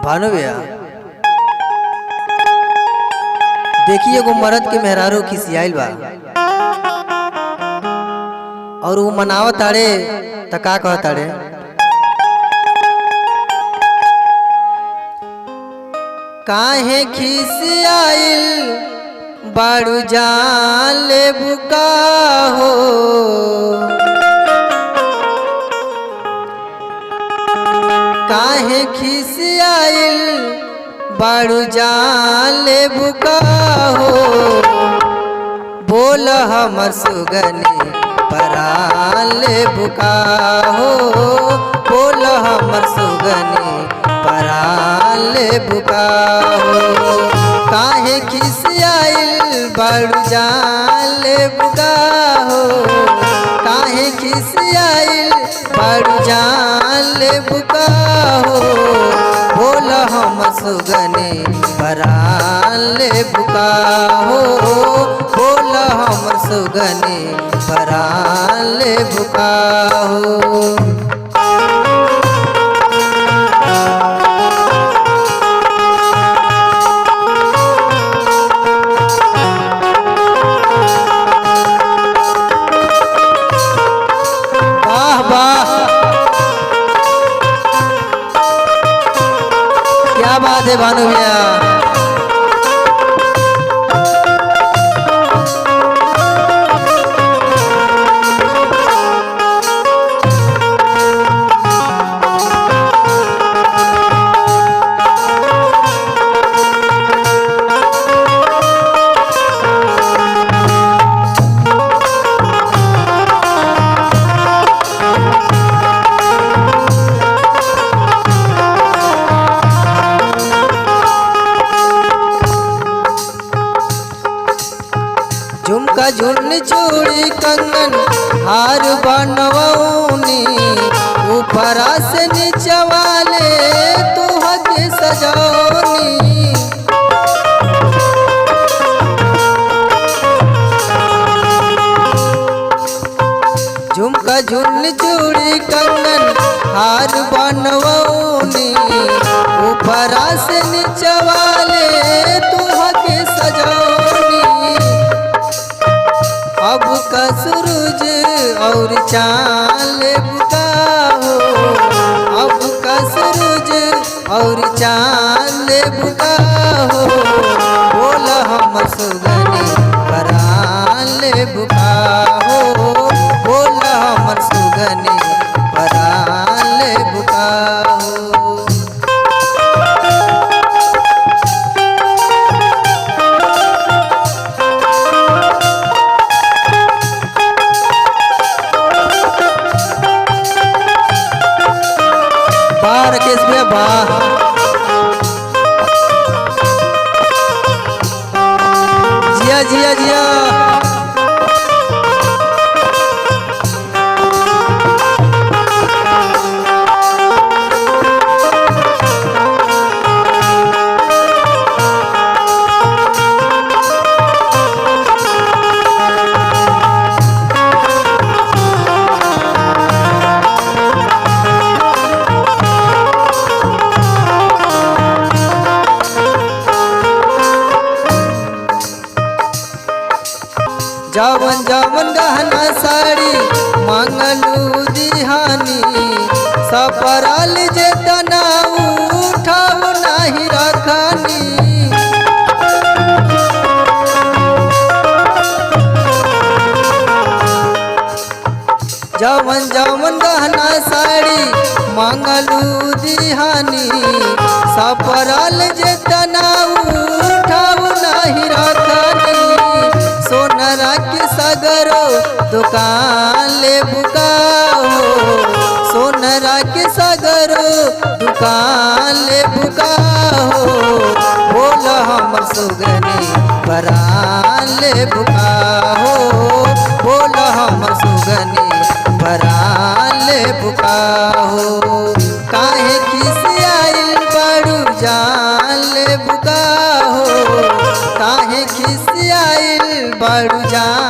भानु भैया देखिए एगो मर्द के मेहरारू खिसियाइल बा और वो मनावत ताड़े त का कहत ताड़े। काहे खिसियाइल बाड़ू जान ले बुका हो, काहे खिसियाइल बाड़ू जान ले बुका हो। बोल हमर सुगनी परान ले बुका हो, बोल हमर सुगनी परान ले बुका हो। काहे खिसियाइल बाड़ू जान ले बुका हो, काहे खिसियाइल बाड़ू जान ले बुका हो। बोल हम सुगनी परान ले बुका हो, बोल हम सुगनी परान ले बुका हो। क्या बात है भानु भैया। झुमका झुन चूड़ी कंगन हार बनवनी, ऊपरा से नीचे वाले तू हद सजौनी। झुमका झुन चूड़ी कंगन हार बनवनी, ऊपरा से नीचे वाले तू हद सजौनी। अब का सूरज और चांद बुका हो, अब का सूरज और चांद बुका हो। बोल हम सुगनी परान ले बुका हो, बोल हम सुगनी परान ले बुका हो। राकेश भैया वाह, जिया जिया जिया। जवन जवन गहना साड़ी मांगलू दिहानी, सपराल जे तना उठाऊ नाही रखानी। जवन जवन गहना साड़ी मांगलू दिहानी, सपराल जे तना उठाऊ नाही रखानी। सोनरा के सगरो दुकान ले बुका हो, सोनरा के सगरो दुकान ले बुका हो। बोल हमर सुगनी परान ले बुका हो, बोल हमर सुगनी परान ले बुका हो। काहे खिसियाइल बाड़ू जान ले बुका हो, काहे खिसियाइल बाड़ू जान